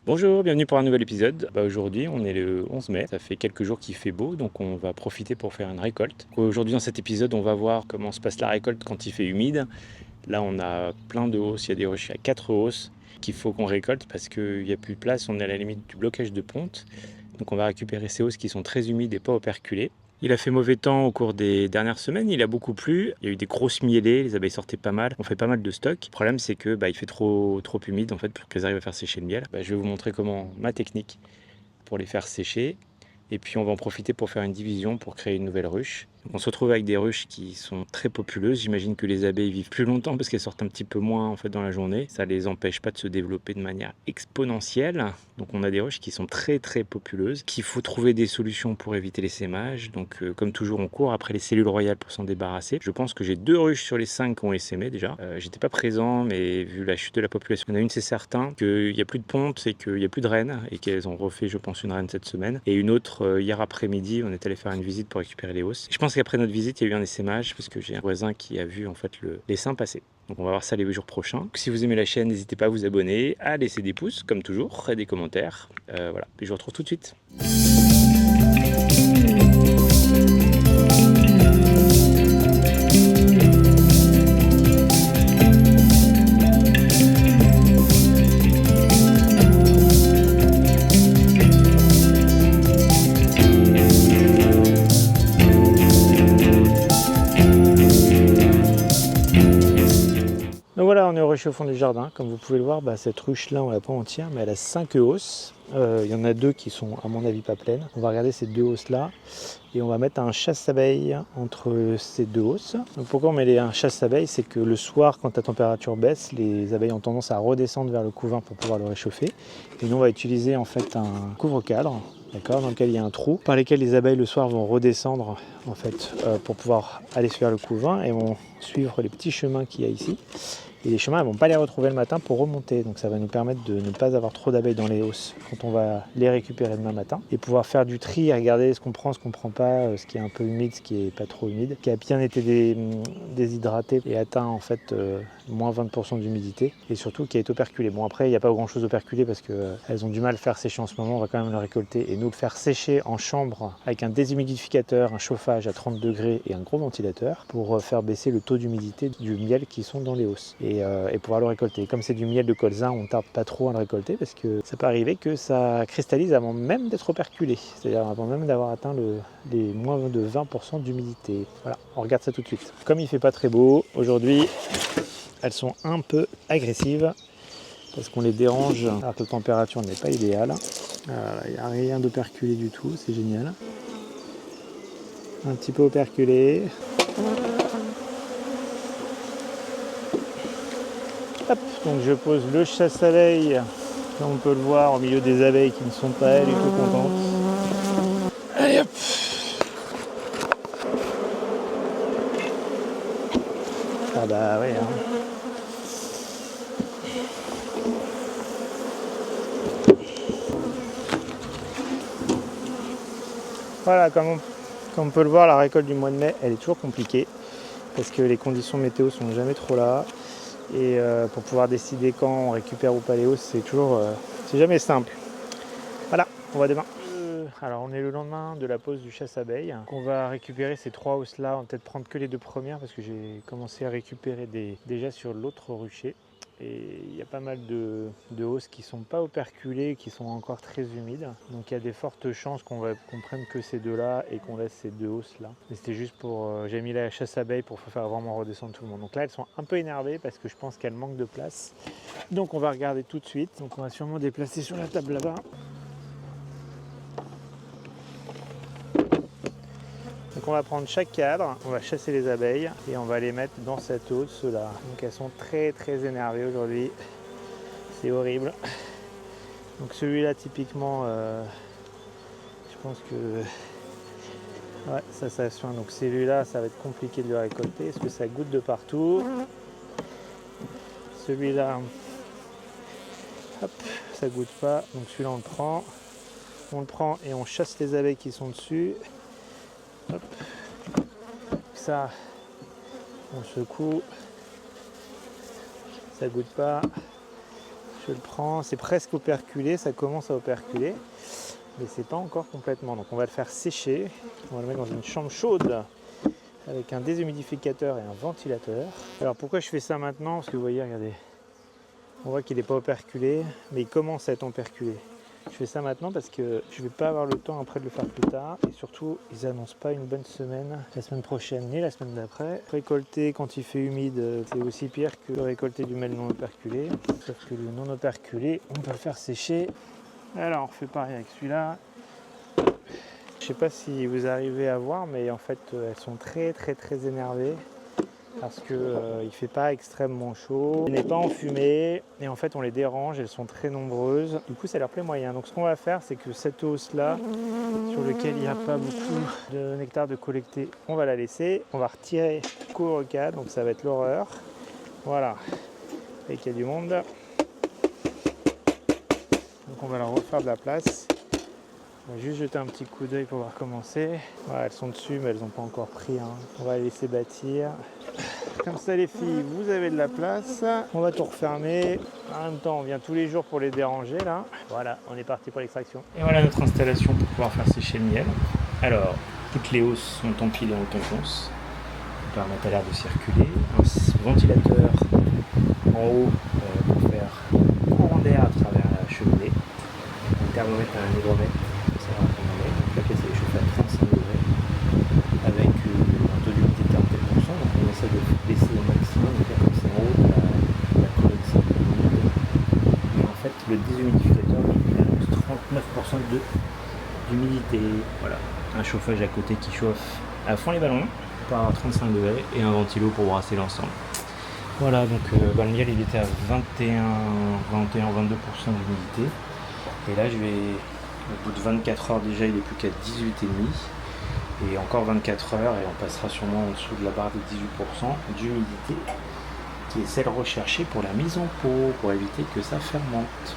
Bonjour, bienvenue pour un nouvel épisode. Aujourd'hui, on est le 11 mai, ça fait quelques jours qu'il fait beau, donc on va profiter pour faire une récolte. Aujourd'hui, dans cet épisode, on va voir comment se passe la récolte quand il fait humide. Là, on a plein de hausses, il y a des rochers à 4 hausses qu'il faut qu'on récolte parce qu'il n'y a plus de place, on est à la limite du blocage de ponte. Donc on va récupérer ces hausses qui sont très humides et pas operculées. Il a fait mauvais temps au cours des dernières semaines, il a beaucoup plu, il y a eu des grosses mielées, les abeilles sortaient pas mal, on fait pas mal de stock. Le problème c'est que il fait trop humide en fait pour qu'elles arrivent à faire sécher le miel. Je vais vous montrer comment ma technique pour les faire sécher. Et puis on va en profiter pour faire une division pour créer une nouvelle ruche. Donc on se retrouve avec des ruches qui sont très populeuses. J'imagine que les abeilles vivent plus longtemps parce qu'elles sortent un petit peu moins en fait dans la journée. Ça les empêche pas de se développer de manière exponentielle. Donc on a des ruches qui sont très populeuses, qu'il faut trouver des solutions pour éviter l'essaimage. Donc comme toujours on court après les cellules royales pour s'en débarrasser. Je pense que j'ai 2 ruches sur les 5 qui ont essaimé déjà. J'étais pas présent, mais vu la chute de la population, il y en a une c'est certain qu'il n'y a plus de ponte et qu'il n'y a plus de reines et qu'elles ont refait je pense une reine cette semaine. Et une autre hier après-midi, on est allé faire une visite pour récupérer les hausses. Je pense qu'après notre visite, il y a eu un essaimage parce que j'ai un voisin qui a vu en fait l'essaim passer. Donc on va voir ça les jours prochains. Donc, si vous aimez la chaîne, n'hésitez pas à vous abonner, à laisser des pouces comme toujours et des commentaires. Voilà, et je vous retrouve tout de suite. Donc voilà, on est au rucher au fond du jardin. Comme vous pouvez le voir, cette ruche-là, on l'a pas entière, mais elle a 5 hausses. Il y en a 2 qui sont, à mon avis, pas pleines. On va regarder ces 2 hausses-là et on va mettre un chasse-abeilles entre ces 2 hausses. Donc pourquoi on met un chasse-abeilles? C'est que le soir, quand la température baisse, les abeilles ont tendance à redescendre vers le couvain pour pouvoir le réchauffer. Et nous, on va utiliser en fait un couvre-cadre, d'accord, dans lequel il y a un trou, par lequel les abeilles le soir vont redescendre en fait pour pouvoir aller vers le couvain et vont suivre les petits chemins qu'il y a ici. Et les chemins, elles ne vont pas les retrouver le matin pour remonter. Donc ça va nous permettre de ne pas avoir trop d'abeilles dans les hausses quand on va les récupérer demain matin. Et pouvoir faire du tri et regarder ce qu'on prend, ce qu'on ne prend pas, ce qui est un peu humide, ce qui n'est pas trop humide. Qui a bien été déshydraté et atteint en fait moins 20% d'humidité. Et surtout qui est operculé. Bon après, il n'y a pas grand chose operculé parce qu'elles ont du mal à faire sécher en ce moment. On va quand même le récolter et nous le faire sécher en chambre avec un déshumidificateur, un chauffage à 30 degrés et un gros ventilateur pour faire baisser le taux d'humidité du miel qui sont dans les hausses. Et pouvoir le récolter. Comme c'est du miel de colza, on ne tarde pas trop à le récolter parce que ça peut arriver que ça cristallise avant même d'être operculé, c'est-à-dire avant même d'avoir atteint les moins de 20% d'humidité. Voilà, on regarde ça tout de suite. Comme il fait pas très beau, aujourd'hui, elles sont un peu agressives parce qu'on les dérange alors que la température n'est pas idéale. Il n'y a rien d'operculé du tout, c'est génial. Un petit peu operculé. Hop, donc je pose le chasse-abeilles, comme on peut le voir, au milieu des abeilles qui ne sont pas du tout contentes. Allez hop. Ah bah ouais. Voilà, comme on peut le voir, la récolte du mois de mai, elle est toujours compliquée parce que les conditions météo sont jamais trop là. Et pour pouvoir décider quand on récupère ou pas les hausses, c'est jamais simple. Voilà, on va demain. Alors on est le lendemain de la pause du chasse-abeilles. On va récupérer ces 3 hausses là, on va peut-être prendre que les 2 premières parce que j'ai commencé à récupérer déjà sur l'autre rucher. Et il y a pas mal de hausses qui ne sont pas operculées, qui sont encore très humides. Donc il y a des fortes chances qu'on prenne que ces 2 là et qu'on laisse ces 2 hausses là. Mais c'était juste pour... j'ai mis la chasse-abeille pour faire vraiment redescendre tout le monde. Donc là elles sont un peu énervées parce que je pense qu'elles manquent de place. Donc on va regarder tout de suite. Donc on va sûrement déplacer sur la table là-bas. Donc on va prendre chaque cadre, on va chasser les abeilles et on va les mettre dans cette hausse là. Donc elles sont très énervées aujourd'hui. C'est horrible. Donc celui-là typiquement, je pense que ouais, ça soin. Donc celui-là, ça va être compliqué de le récolter parce que ça goutte de partout. Celui-là, hop, ça goutte pas. Donc celui-là on le prend et on chasse les abeilles qui sont dessus. Hop. Ça, on secoue, ça goûte pas. Je le prends, c'est presque operculé, ça commence à operculer, mais c'est pas encore complètement. Donc on va le faire sécher, on va le mettre dans une chambre chaude avec un déshumidificateur et un ventilateur. Alors pourquoi je fais ça maintenant? Parce que vous voyez, regardez, on voit qu'il n'est pas operculé, mais il commence à être operculé. Je fais ça maintenant parce que je ne vais pas avoir le temps après de le faire plus tard. Et surtout, ils n'annoncent pas une bonne semaine la semaine prochaine ni la semaine d'après. Récolter quand il fait humide, c'est aussi pire que récolter du miel non operculé. Sauf que le non operculé, on peut le faire sécher. Alors, on refait pareil avec celui-là. Je ne sais pas si vous arrivez à voir, mais en fait, elles sont très énervées. Parce qu'il ne fait pas extrêmement chaud, il n'est pas enfumé et en fait on les dérange, elles sont très nombreuses, du coup ça leur plaît moyen. Donc ce qu'on va faire, c'est que cette hausse là sur laquelle il n'y a pas beaucoup de nectar de collecter, on va la laisser, on va retirer co-rocade, donc ça va être l'horreur. Voilà, et qu'il y a du monde, donc on va leur refaire de la place. On va juste jeter un petit coup d'œil pour voir comment c'est. Voilà, elles sont dessus mais elles n'ont pas encore pris, hein. On va les laisser bâtir. Comme ça les filles, vous avez de la place. On va tout refermer. En même temps, on vient tous les jours pour les déranger là. Voilà, on est parti pour l'extraction. Et voilà notre installation pour pouvoir faire sécher le miel. Alors, toutes les hausses sont empilées en tampons. On permettre à l'air de circuler. Un ventilateur en haut pour faire courant d'air à travers la cheminée. Un thermomètre à un hygromètre. Donc la pièce est chauffée à 35 degrés avec un taux d'humidité de 47%, donc on essaie de baisser au maximum, donc là, comme c'est en haut de la colonne humide. Et en fait le déshumidificateur il annonce 39% d'humidité. Voilà, un chauffage à côté qui chauffe à fond les ballons par 35 degrés et un ventilo pour brasser l'ensemble. Voilà, donc le miel il était à 22% d'humidité et là je vais, au bout de 24 heures déjà, il est plus qu'à 18,5 et encore 24 heures et on passera sûrement en dessous de la barre des 18% d'humidité qui est celle recherchée pour la mise en pot pour éviter que ça fermente.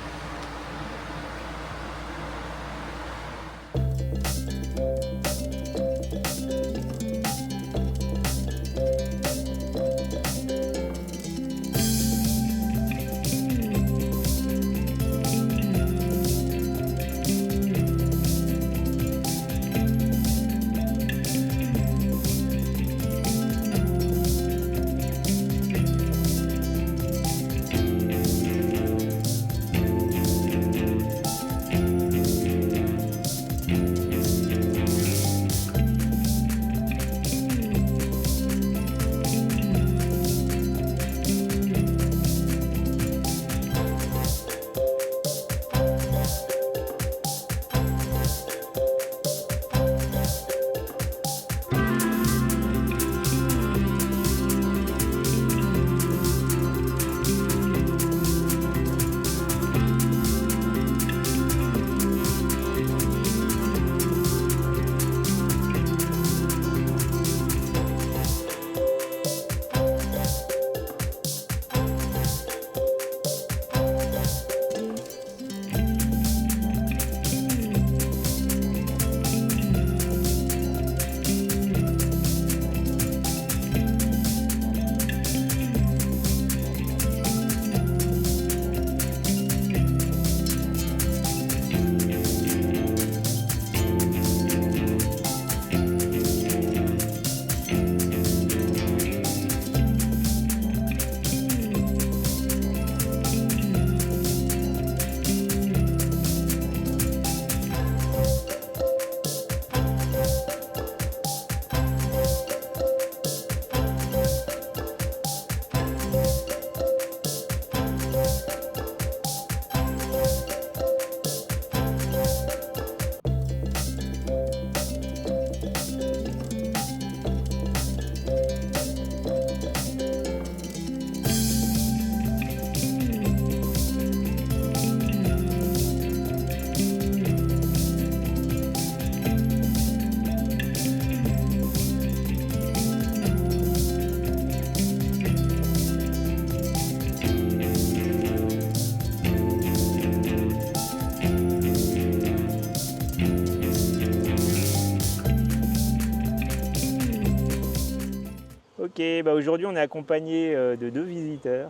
Ok, bah aujourd'hui on est accompagné de deux visiteurs,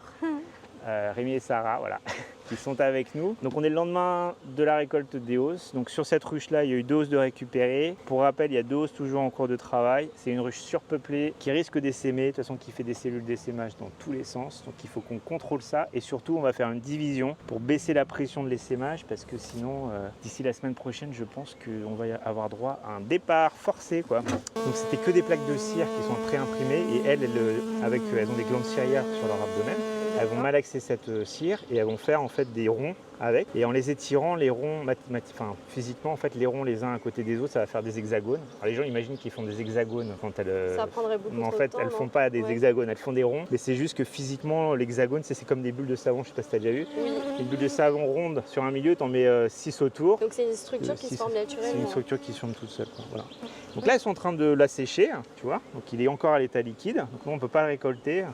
Rémi et Sarah, voilà. qui sont avec nous. Donc on est le lendemain de la récolte des hausses. Donc sur cette ruche-là, il y a eu 2 hausses de récupérer. Pour rappel, il y a 2 hausses toujours en cours de travail. C'est une ruche surpeuplée qui risque d'essaimer, de toute façon qui fait des cellules d'essaimage dans tous les sens. Donc il faut qu'on contrôle ça. Et surtout, on va faire une division pour baisser la pression de l'essaimage parce que sinon, d'ici la semaine prochaine, je pense qu'on va avoir droit à un départ forcé, quoi. Donc c'était que des plaques de cire qui sont pré-imprimées et elles ont des glandes cirières sur leur abdomen. Elles vont malaxer cette cire et elles vont faire en fait des ronds avec. Et en les étirant, les ronds, physiquement, en fait, les ronds les uns à côté des autres, ça va faire des hexagones. Alors les gens imaginent qu'ils font des hexagones quand elles. Ça prendrait beaucoup mais en trop fait, de temps, elles font non? pas des hexagones, elles font des ronds. Mais c'est juste que physiquement, l'hexagone, c'est comme des bulles de savon. Je sais pas si tu as déjà vu. Oui. Une bulle de savon ronde sur un milieu, tu en mets 6 autour. Donc c'est une structure qui se forme naturellement. C'est une structure qui se forme toute seule, quoi. Voilà. Donc là, ils sont en train de la sécher, tu vois. Donc il est encore à l'état liquide. Donc nous, on ne peut pas le récolter.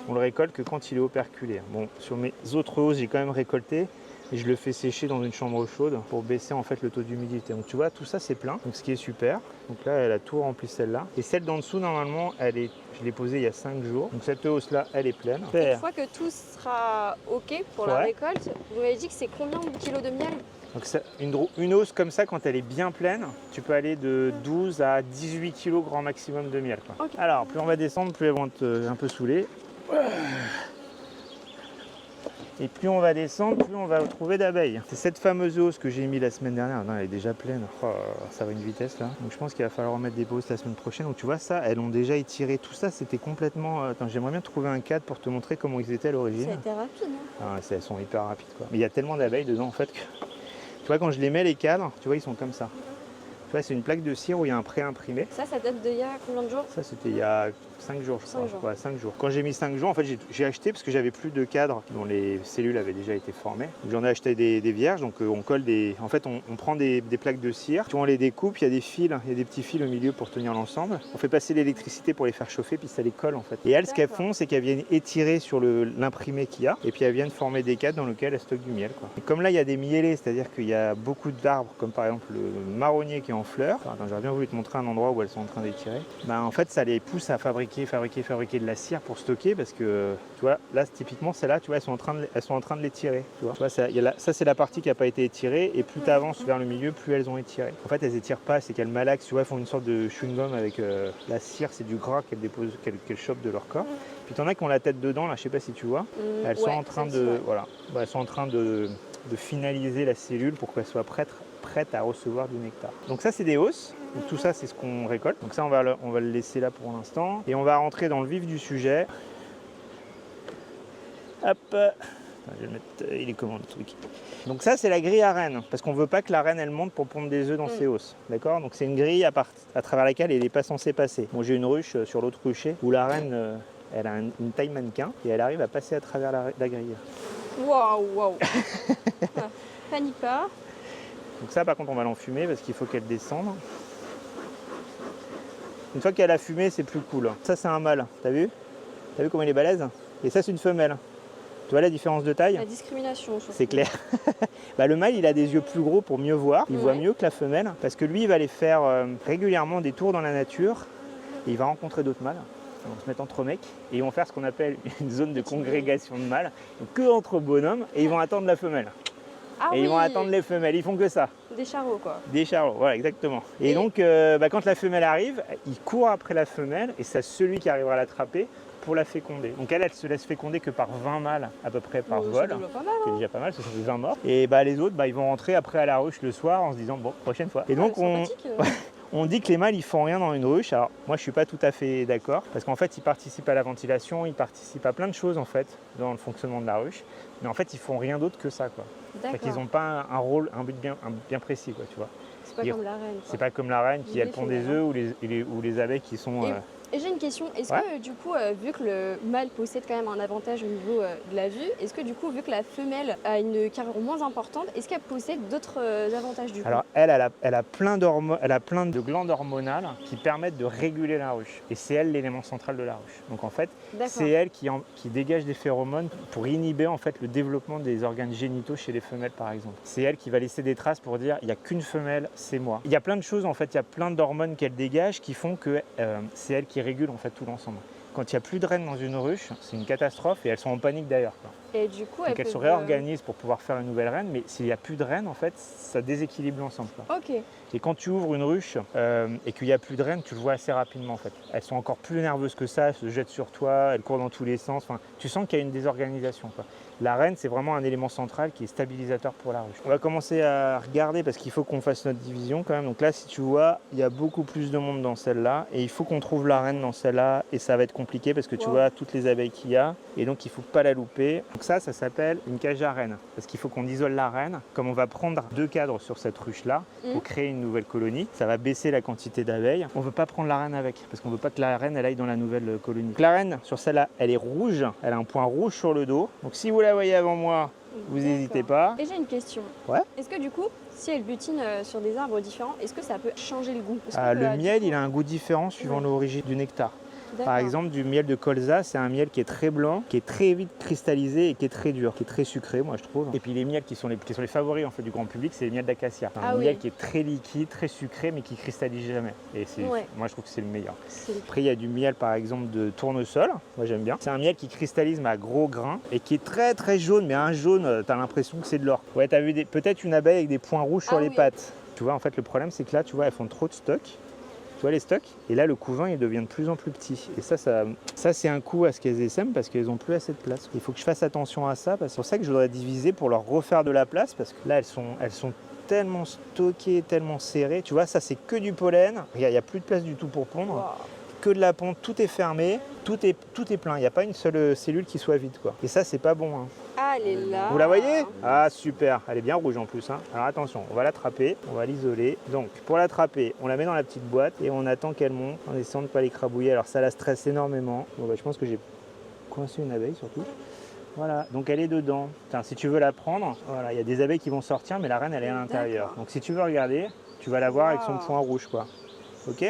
On le récolte que quand il est operculé. Bon, sur mes autres hausses, j'ai quand même récolté et je le fais sécher dans une chambre chaude pour baisser en fait le taux d'humidité. Donc tu vois, tout ça c'est plein, donc ce qui est super. Donc là, elle a tout rempli celle-là. Et celle d'en dessous, normalement, je l'ai posée il y a 5 jours. Donc cette hausse-là, elle est pleine. Une fois que tout sera OK pour la récolte, vous m'avez dit que c'est combien de kilos de miel? Donc une hausse comme ça, quand elle est bien pleine, tu peux aller de 12 à 18 kg grand maximum de miel, quoi. Okay. Alors, plus on va descendre, plus elles vont être un peu saoulées. Et plus on va descendre, plus on va trouver d'abeilles. C'est cette fameuse hausse que j'ai mis la semaine dernière. Non, elle est déjà pleine. Oh, ça va une vitesse là. Donc je pense qu'il va falloir remettre des hausses la semaine prochaine. Donc tu vois ça, elles ont déjà étiré. Tout ça, c'était complètement... Attends, j'aimerais bien trouver un cadre pour te montrer comment ils étaient à l'origine. Ça a été rapide, hein? Elles sont hyper rapides, quoi. Mais il y a tellement d'abeilles dedans en fait que... Tu vois, quand je les mets les cadres, tu vois, ils sont comme ça. Tu vois, c'est une plaque de cire où il y a un pré-imprimé. Ça date d'il y a combien de jours? Ça, c'était il y a 5 jours, je crois. Ouais, 5 jours. Quand j'ai mis 5 jours, en fait, j'ai acheté parce que j'avais plus de cadres dont les cellules avaient déjà été formées. J'en ai acheté des vierges, donc on colle des... En fait, on prend des plaques de cire, on les découpe, il y a des fils, il y a des petits fils au milieu pour tenir l'ensemble. On fait passer l'électricité pour les faire chauffer, puis ça les colle, en fait. Et elles, ce qu'elles font, c'est qu'elles viennent étirer sur l'imprimé qu'il y a, et puis elles viennent former des cadres dans lesquels elles stockent du miel, quoi. Et comme là, il y a des miellés, c'est-à-dire qu'il y a beaucoup d'arbres, comme par exemple le marronnier qui est en fleurs. Enfin, attends, j'aurais bien voulu te montrer un endroit où elles sont en train d'étirer. Ben, en fait, ça les pousse à fabriquer de la cire pour stocker parce que tu vois là typiquement c'est là, tu vois, elles sont en train de l'étirer, tu vois, ça c'est la partie qui n'a pas été étirée et plus tu avances vers le milieu, plus elles ont étiré. En fait, elles étirent pas, c'est qu'elles malaxent, tu vois, elles font une sorte de chewing-gum avec la cire, c'est du gras qu'elles déposent, qu'elles chopent de leur corps. Puis t'en as qui ont la tête dedans là, je sais pas si tu vois. Elles sont en train de elles sont en train de finaliser la cellule pour qu'elle soit prête à recevoir du nectar. Donc ça, c'est des hausses. Donc tout ça, c'est ce qu'on récolte. Donc ça, on va le laisser là pour l'instant. Et on va rentrer dans le vif du sujet. Hop. Attends, je vais mettre... Il est comment le truc? Donc ça, c'est la grille à reine. Parce qu'on ne veut pas que la reine, elle monte pour pondre des œufs dans ses hausses. D'accord? Donc c'est une grille à travers laquelle elle n'est pas censée passer. Bon, j'ai une ruche sur l'autre rucher où la reine, elle a une taille mannequin et elle arrive à passer à travers la grille. Waouh. Panique pas. Donc ça, par contre, on va l'enfumer parce qu'il faut qu'elle descende. Une fois qu'elle a fumé, c'est plus cool. Ça, c'est un mâle. T'as vu comment il est balèze? Et ça, c'est une femelle. Tu vois la différence de taille? La discrimination. C'est clair. Le mâle, il a des yeux plus gros pour mieux voir. Il voit mieux que la femelle parce que lui, il va aller faire régulièrement des tours dans la nature et il va rencontrer d'autres mâles. Ils vont se mettre entre mecs et ils vont faire ce qu'on appelle une zone de congrégation de mâles. Donc que entre bonhommes et ils vont attendre la femelle. Ils vont attendre les femelles, ils font que ça. Des charlots, quoi. Des charlots, voilà, exactement. Et donc, quand la femelle arrive, il court après la femelle et c'est celui qui arrivera à l'attraper pour la féconder. Donc elle se laisse féconder que par 20 mâles à peu près par vol. C'est déjà pas mal, ce sont des 20 morts. Et les autres, ils vont rentrer après à la ruche le soir en se disant, bon, prochaine fois. Et donc, on dit que les mâles, ils font rien dans une ruche. Alors, moi, je suis pas tout à fait d'accord parce qu'en fait, ils participent à la ventilation, ils participent à plein de choses, en fait, dans le fonctionnement de la ruche. Mais en fait, ils font rien d'autre que ça, quoi. Ils n'ont pas un rôle, un but bien précis, quoi, tu vois. C'est pas comme la reine. C'est pas comme la reine qui, elle pond des œufs ou les abeilles qui sont... Et j'ai une question, est-ce que du coup, vu que le mâle possède quand même un avantage au niveau de la vue, est-ce que du coup, vu que la femelle a une carrure moins importante, est-ce qu'elle possède d'autres avantages du coup? Alors elle a plein de glandes hormonales qui permettent de réguler la ruche. Et c'est elle l'élément central de la ruche. Donc en fait, c'est elle qui dégage des phéromones pour inhiber en fait le développement des organes génitaux chez les femelles par exemple. C'est elle qui va laisser des traces pour dire il n'y a qu'une femelle, c'est moi. Il y a plein de choses en fait, il y a plein d'hormones qu'elle dégage qui font que c'est elle qui régule en fait tout l'ensemble. Quand il n'y a plus de reines dans une ruche, c'est une catastrophe et elles sont en panique d'ailleurs. Et du coup, Donc elles se réorganisent pour pouvoir faire une nouvelle reine, mais s'il n'y a plus de reine, en fait, ça déséquilibre l'ensemble. Ok. Et quand tu ouvres une ruche et qu'il n'y a plus de reine, tu le vois assez rapidement en fait. Elles sont encore plus nerveuses que ça, elles se jettent sur toi, elles courent dans tous les sens. Enfin, tu sens qu'il y a une désorganisation, quoi. La reine, c'est vraiment un élément central qui est stabilisateur pour la ruche. On va commencer à regarder parce qu'il faut qu'on fasse notre division quand même. Donc là, si tu vois, il y a beaucoup plus de monde dans celle-là et il faut qu'on trouve la reine dans celle-là et ça va être compliqué parce que tu vois toutes les abeilles qu'il y a et donc il ne faut pas la louper. Donc ça s'appelle une cage à reine parce qu'il faut qu'on isole la reine. Comme on va prendre 2 cadres sur cette ruche-là pour créer une nouvelle colonie, ça va baisser la quantité d'abeilles. On ne veut pas prendre la reine avec parce qu'on ne veut pas que la reine elle aille dans la nouvelle colonie. Donc la reine sur celle-là, elle est rouge, elle a un point rouge sur le dos. Donc si vous la voyez avant moi, vous n'hésitez pas. Et j'ai une question. Ouais. Est-ce que du coup, si elle butine sur des arbres différents, est-ce que ça peut changer le goût? Le miel, il a un goût différent suivant l'origine du nectar. Par exemple, du miel de colza, c'est un miel qui est très blanc, qui est très vite cristallisé et qui est très dur, qui est très sucré, moi je trouve. Et puis les miels qui sont les favoris en fait du grand public, c'est les miels d'acacia. Un miel qui est très liquide, très sucré, mais qui cristallise jamais. Et moi je trouve que c'est le meilleur. Après, il y a du miel par exemple de tournesol, moi j'aime bien. C'est un miel qui cristallise mais à gros grains et qui est très très jaune, mais un jaune, t'as l'impression que c'est de l'or. Ouais, t'as vu peut-être une abeille avec des points rouges sur les pattes. Tu vois, en fait, le problème c'est que là, tu vois, elles font trop de stock. Tu vois les stocks, et là le couvain il devient de plus en plus petit. Et ça c'est un coup à ce qu'elles essaiment parce qu'elles n'ont plus assez de place. Il faut que je fasse attention à ça, parce que c'est pour ça que je voudrais diviser pour leur refaire de la place, parce que là elles sont tellement stockées, tellement serrées. Tu vois, ça c'est que du pollen, il n'y a plus de place du tout pour pondre. Wow. Que de la ponte, tout est fermé, tout est plein, il n'y a pas une seule cellule qui soit vide, quoi. Et ça c'est pas bon. Ah, elle est là. Vous la voyez? Ah super, elle est bien rouge en plus. Alors attention, on va l'attraper, on va l'isoler. Donc pour l'attraper, on la met dans la petite boîte et on attend qu'elle monte en essayant de ne pas l'écrabouiller. Alors ça la stresse énormément. Bon, je pense que j'ai coincé une abeille surtout. Voilà, donc elle est dedans. Tiens, si tu veux la prendre, voilà, il y a des abeilles qui vont sortir, mais la reine elle est à l'intérieur. Donc si tu veux regarder, tu vas la voir avec son point rouge, quoi. Ok?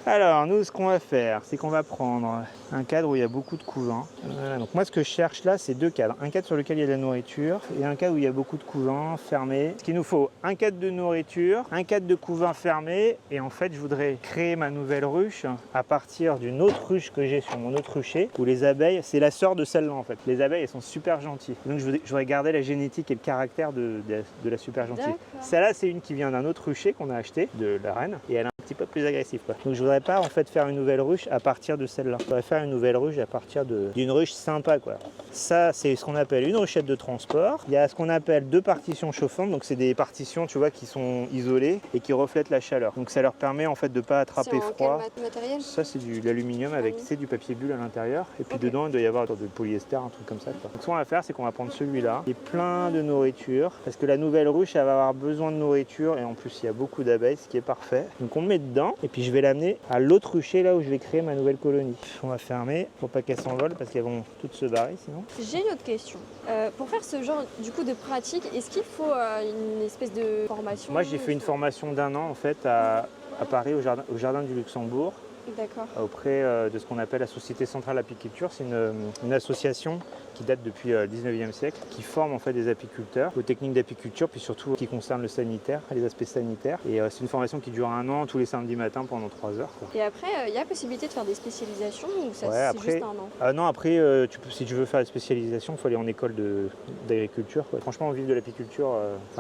Alors, nous, ce qu'on va faire, c'est qu'on va prendre un cadre où il y a beaucoup de couvains. Voilà, donc moi, ce que je cherche là, c'est 2 cadres. Un cadre sur lequel il y a de la nourriture et un cadre où il y a beaucoup de couvains fermés. Ce qu'il nous faut, un cadre de nourriture, un cadre de couvains fermés. Et en fait, je voudrais créer ma nouvelle ruche à partir d'une autre ruche que j'ai sur mon autre rucher, où les abeilles, c'est la sœur de celle-là en fait. Les abeilles, elles sont super gentilles. Donc, je voudrais garder la génétique et le caractère de la super gentille. Celle-là, c'est une qui vient d'un autre rucher qu'on a acheté, de la reine. Et elle a un petit peu plus agressif, quoi. Donc je voudrais pas en fait faire une nouvelle ruche à partir de celle-là. Je voudrais faire une nouvelle ruche à partir d'une ruche sympa, quoi. Ça c'est ce qu'on appelle une ruchette de transport. Il y a ce qu'on appelle 2 partitions chauffantes, donc c'est des partitions, tu vois, qui sont isolées et qui reflètent la chaleur. Donc ça leur permet en fait de pas attraper froid. Quel matériel? Ça c'est de l'aluminium avec du papier bulle à l'intérieur et puis dedans il doit y avoir de polyester, un truc comme ça, quoi. Donc ce qu'on va faire, c'est qu'on va prendre celui-là qui est plein de nourriture parce que la nouvelle ruche elle va avoir besoin de nourriture et en plus il y a beaucoup d'abeilles, ce qui est parfait. Donc on le met dedans et puis je vais l'amener à l'autre rucher là où je vais créer ma nouvelle colonie. On va fermer pour pas qu'elles s'envolent parce qu'elles vont toutes se barrer sinon. J'ai une autre question. Pour faire ce genre du coup de pratique, est-ce qu'il faut une espèce de formation? Moi j'ai fait une formation d'1 an en fait à Paris au jardin du Luxembourg. D'accord. Auprès de ce qu'on appelle la Société Centrale Apiculture. C'est une association qui date depuis le 19e siècle, qui forme en fait des apiculteurs aux techniques d'apiculture, puis surtout qui concerne le sanitaire, les aspects sanitaires. Et c'est une formation qui dure 1 an, tous les samedis matins pendant 3 heures, quoi. Et après, il y a possibilité de faire des spécialisations ou ça c'est juste 1 an? Non, après, si tu veux faire des spécialisations, il faut aller en école d'agriculture, quoi. Franchement, vivre de l'apiculture,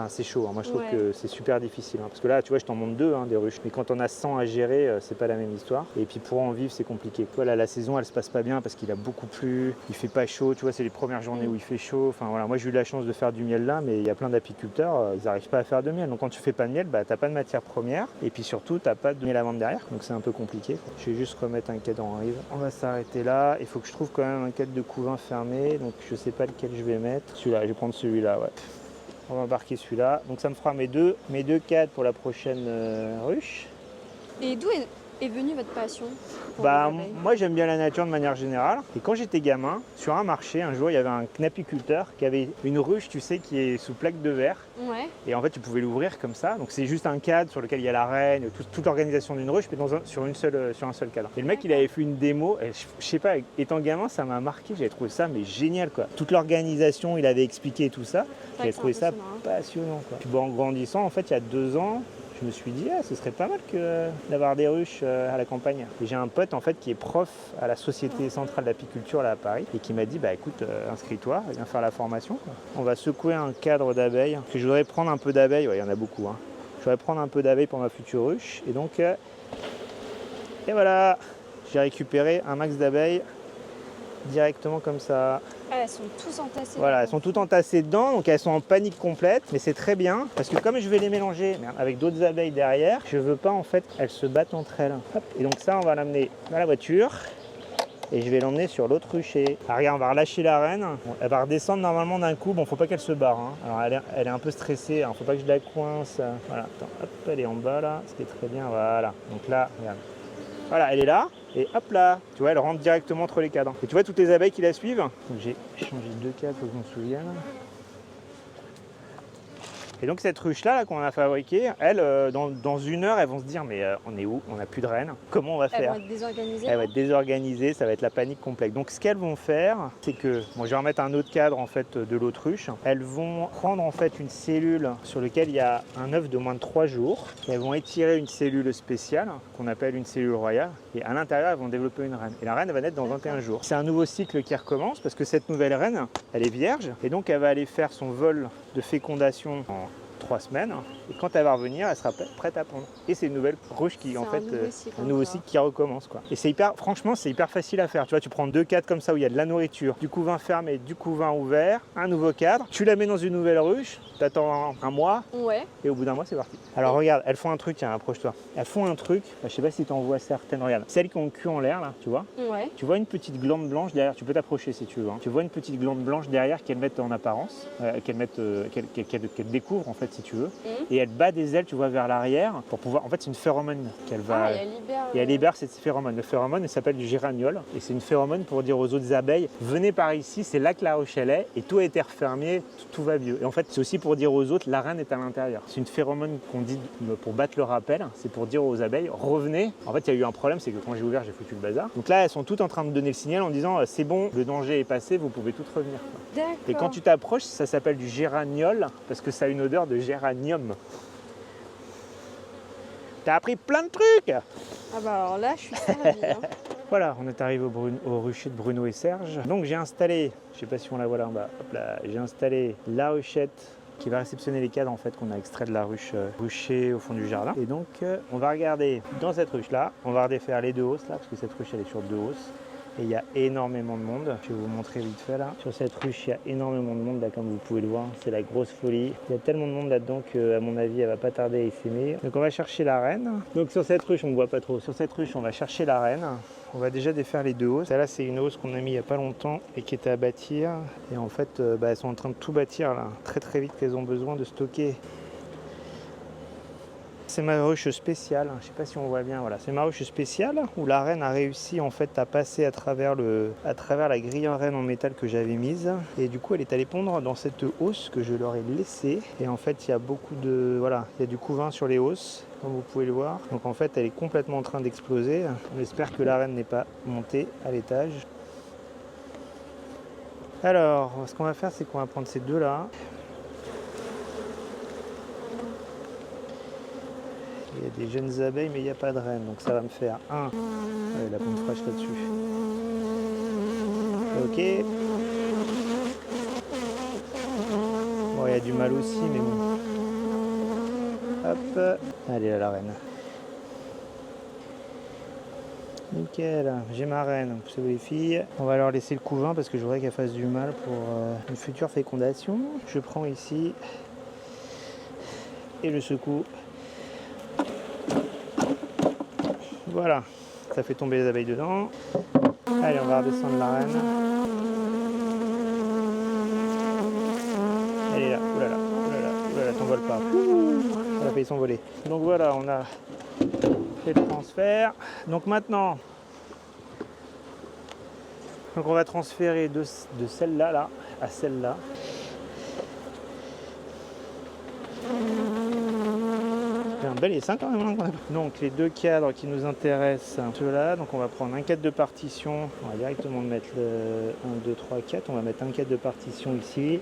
c'est chaud. Moi, je trouve que c'est super difficile. Parce que là, tu vois, je t'en montre 2 des ruches. Mais quand on a 100 à gérer, c'est pas la même histoire. Et puis pour en vivre, c'est compliqué. Toi, là, la saison, elle se passe pas bien parce qu'il a beaucoup plu, il fait pas chaud. Tu vois, c'est les premières journées où il fait chaud. Enfin voilà, moi j'ai eu la chance de faire du miel là, mais il y a plein d'apiculteurs, ils n'arrivent pas à faire de miel. Donc quand tu fais pas de miel, t'as pas de matière première et puis surtout t'as pas de miel à vendre derrière. Donc c'est un peu compliqué. Je vais juste remettre un cadre en rive. On va s'arrêter là. Il faut que je trouve quand même un cadre de couvain fermé. Donc je sais pas lequel je vais mettre. Celui-là, je vais prendre celui-là, ouais. On va embarquer celui-là. Donc ça me fera mes deux cadres pour la prochaine ruche. Et d'où est venue votre passion pour moi j'aime bien la nature de manière générale. Et quand j'étais gamin, sur un marché, un jour il y avait un apiculteur qui avait une ruche, tu sais, qui est sous plaque de verre. Ouais. Et en fait tu pouvais l'ouvrir comme ça. Donc c'est juste un cadre sur lequel il y a la reine, toute l'organisation d'une ruche, mais sur un seul cadre. Et le mec il avait fait une démo, et je sais pas, étant gamin ça m'a marqué, j'avais trouvé ça mais génial, quoi. Toute l'organisation, il avait expliqué tout ça. J'avais trouvé ça passionnant, quoi. Puis en grandissant, en fait il y a 2 ans, je me suis dit, ce serait pas mal d'avoir des ruches à la campagne. Et j'ai un pote en fait qui est prof à la Société Centrale d'Apiculture là à Paris et qui m'a dit, bah écoute, inscris-toi, viens faire la formation, quoi. On va secouer un cadre d'abeilles, parce que je voudrais prendre un peu d'abeilles, ouais, il y en a beaucoup, hein. Je voudrais prendre un peu d'abeilles pour ma future ruche. Et donc, et voilà, j'ai récupéré un max d'abeilles directement comme ça. Ah, elles sont tous entassées. Voilà, elles sont toutes entassées dedans, donc elles sont en panique complète, mais c'est très bien, parce que comme je vais les mélanger avec d'autres abeilles derrière, je veux pas en fait qu'elles se battent entre elles. Hop. Et donc ça, on va l'amener dans la voiture, et je vais l'emmener sur l'autre rucher. Ah, regarde, on va relâcher la reine, bon, elle va redescendre normalement d'un coup, bon, faut pas qu'elle se barre, hein. Alors elle est un peu stressée, alors faut pas que je la coince, voilà, attends, hop, elle est en bas là, ce qui est très bien, voilà. Donc là, regarde. Voilà, elle est là, et hop là, tu vois, elle rentre directement entre les cadres. Et tu vois toutes les abeilles qui la suivent. Donc j'ai changé 2 cadres, faut que je m'en souvienne. Et donc cette ruche-là qu'on a fabriquée, elle, dans 1 heure, elles vont se dire, mais on est où? On n'a plus de reine. Comment on va faire? Elles vont être désorganisées. Elle va être désorganisée, ça va être la panique complète. Donc ce qu'elles vont faire, c'est que, bon, je vais remettre un autre cadre en fait de l'autruche. Elles vont prendre en fait une cellule sur laquelle il y a un œuf de moins de 3 jours. Et elles vont étirer une cellule spéciale qu'on appelle une cellule royale. Et à l'intérieur, elles vont développer une reine. Et la reine, elle va naître dans 21 jours. C'est un nouveau cycle qui recommence parce que cette nouvelle reine, elle est vierge. Et donc elle va aller faire son vol de fécondation en 3 semaines, et quand elle va revenir, elle sera prête à pondre. Et c'est une nouvelle ruche qui, en fait, un nouveau cycle qui recommence, quoi. Et c'est hyper, franchement, c'est hyper facile à faire. Tu vois, tu prends 2 cadres comme ça où il y a de la nourriture, du couvain fermé, du couvain ouvert, un nouveau cadre, tu la mets dans une nouvelle ruche, t'attends un mois, Ouais. et au bout d'un mois, c'est parti. Alors regarde, elles font un truc, tiens, approche-toi. Elles font un truc, je sais pas si tu en vois certaines, regarde. Celles qui ont le cul en l'air, là, tu vois. Ouais. Tu vois une petite glande blanche derrière, tu peux t'approcher si tu veux, hein. Tu vois une petite glande blanche derrière qu'elles mettent en apparence, qu'elles découvrent en fait si tu veux. Et elle bat des ailes, tu vois, vers l'arrière pour pouvoir. En fait, c'est une phéromone qu'elle va. Et elle libère cette phéromone. Le phéromone, il s'appelle du géraniol. Et c'est une phéromone pour dire aux autres abeilles, venez par ici, c'est là que la ruche elle est, et tout a été refermé, tout va mieux. Et en fait, c'est aussi pour dire aux autres, la reine est à l'intérieur. C'est une phéromone qu'on dit pour battre le rappel. C'est pour dire aux abeilles, revenez. En fait, il y a eu un problème, c'est que quand j'ai ouvert, j'ai foutu le bazar. Donc là, elles sont toutes en train de donner le signal en disant, c'est bon, le danger est passé, vous pouvez toutes revenir, quoi. D'accord. Et quand tu t'approches, ça s'appelle du géraniol parce que ça a une odeur de géranium. T'as appris plein de trucs! Ah bah alors là, je suis servie, hein. Voilà, on est arrivé au rucher de Bruno et Serge. Donc j'ai installé, je sais pas si on la voit là en bas, hop là, j'ai installé la ruchette qui va réceptionner les cadres en fait qu'on a extraits de la rucher au fond du jardin. Et donc on va regarder dans cette ruche là, on va redéfaire les 2 hausses là, parce que cette ruche elle est sur 2 hausses. Et il y a énormément de monde. Je vais vous montrer vite fait là. Sur cette ruche, il y a énormément de monde là, comme vous pouvez le voir. C'est la grosse folie. Il y a tellement de monde là-dedans qu'à mon avis, elle va pas tarder à essaimer. Donc on va chercher la reine. Donc sur cette ruche, on ne voit pas trop. Sur cette ruche, on va chercher la reine. On va déjà défaire les 2 hausses. Là, c'est une hausse qu'on a mis il n'y a pas longtemps et qui était à bâtir. Et en fait, elles sont en train de tout bâtir là. Très très vite qu'elles ont besoin de stocker. C'est ma ruche spéciale, je ne sais pas si on voit bien, voilà. C'est ma ruche spéciale où la reine a réussi en fait à passer à travers la grille en reine en métal que j'avais mise. Et du coup elle est allée pondre dans cette hausse que je leur ai laissée. Et en fait il y a beaucoup de. Voilà, il y a du couvain sur les hausses, comme vous pouvez le voir. Donc en fait elle est complètement en train d'exploser. On espère que la reine n'est pas montée à l'étage. Alors, ce qu'on va faire, c'est qu'on va prendre ces 2 là. Il y a des jeunes abeilles, mais il n'y a pas de reine. Donc ça va me faire un. Allez, la pompe fraîche là-dessus. Ok. Bon, il y a du mal aussi, mais bon. Hop. Allez, là, la reine. Nickel, j'ai ma reine. C'est les filles. On va leur laisser le couvain parce que je voudrais qu'elle fasse du mal pour une future fécondation. Je prends ici et je secoue. Voilà, ça fait tomber les abeilles dedans. Allez, on va redescendre la reine. Elle est là, oulala, oulala, oulala, t'envole pas. Elle a failli s'envoler. Donc voilà, on a fait le transfert. Donc maintenant, on va transférer de celle-là là, à celle-là. Un bel essaim quand même. Donc les 2 cadres qui nous intéressent, ceux-là. Donc on va prendre un cadre de partition. On va directement mettre le 1, 2, 3, 4. On va mettre un cadre de partition ici.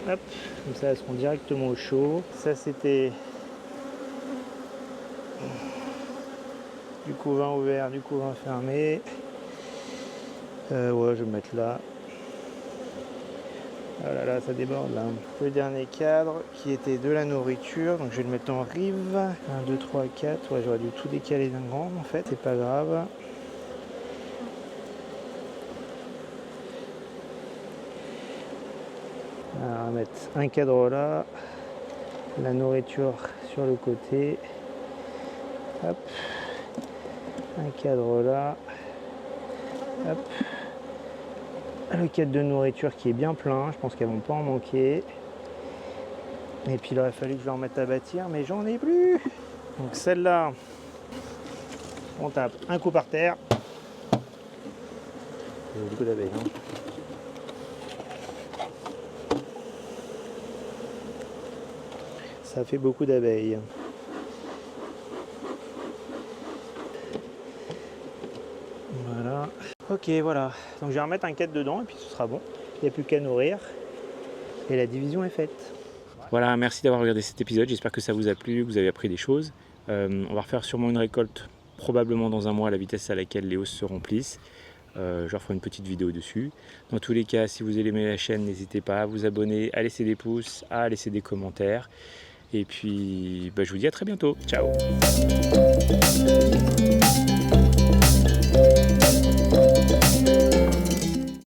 Hop, comme ça elles seront directement au chaud. Ça c'était couvain ouvert, du couvain fermé. Ouais, je vais me mettre là. Oh là là, ça déborde là. Le dernier cadre qui était de la nourriture, donc je vais le mettre en rive. 1, 2, 3, 4. Ouais, j'aurais dû tout décaler d'un grand en fait, c'est pas grave. Alors, on va mettre un cadre là, la nourriture sur le côté. Hop. Un cadre là. Hop. Le cadre de nourriture qui est bien plein, je pense qu'elles vont pas en manquer. Et puis il aurait fallu que je leur mette à bâtir, mais j'en ai plus. Donc celle-là, on tape un coup par terre. Il y a beaucoup d'abeilles. Hein. Ça fait beaucoup d'abeilles. Voilà. Ok, voilà. Donc je vais remettre un cadre dedans et puis ce sera bon. Il n'y a plus qu'à nourrir. Et la division est faite. Voilà, merci d'avoir regardé cet épisode. J'espère que ça vous a plu, que vous avez appris des choses. On va refaire sûrement une récolte, probablement dans un mois, à la vitesse à laquelle les hausses se remplissent. Je leur ferai une petite vidéo dessus. Dans tous les cas, si vous aimez la chaîne, n'hésitez pas à vous abonner, à laisser des pouces, à laisser des commentaires. Et puis, je vous dis à très bientôt. Ciao!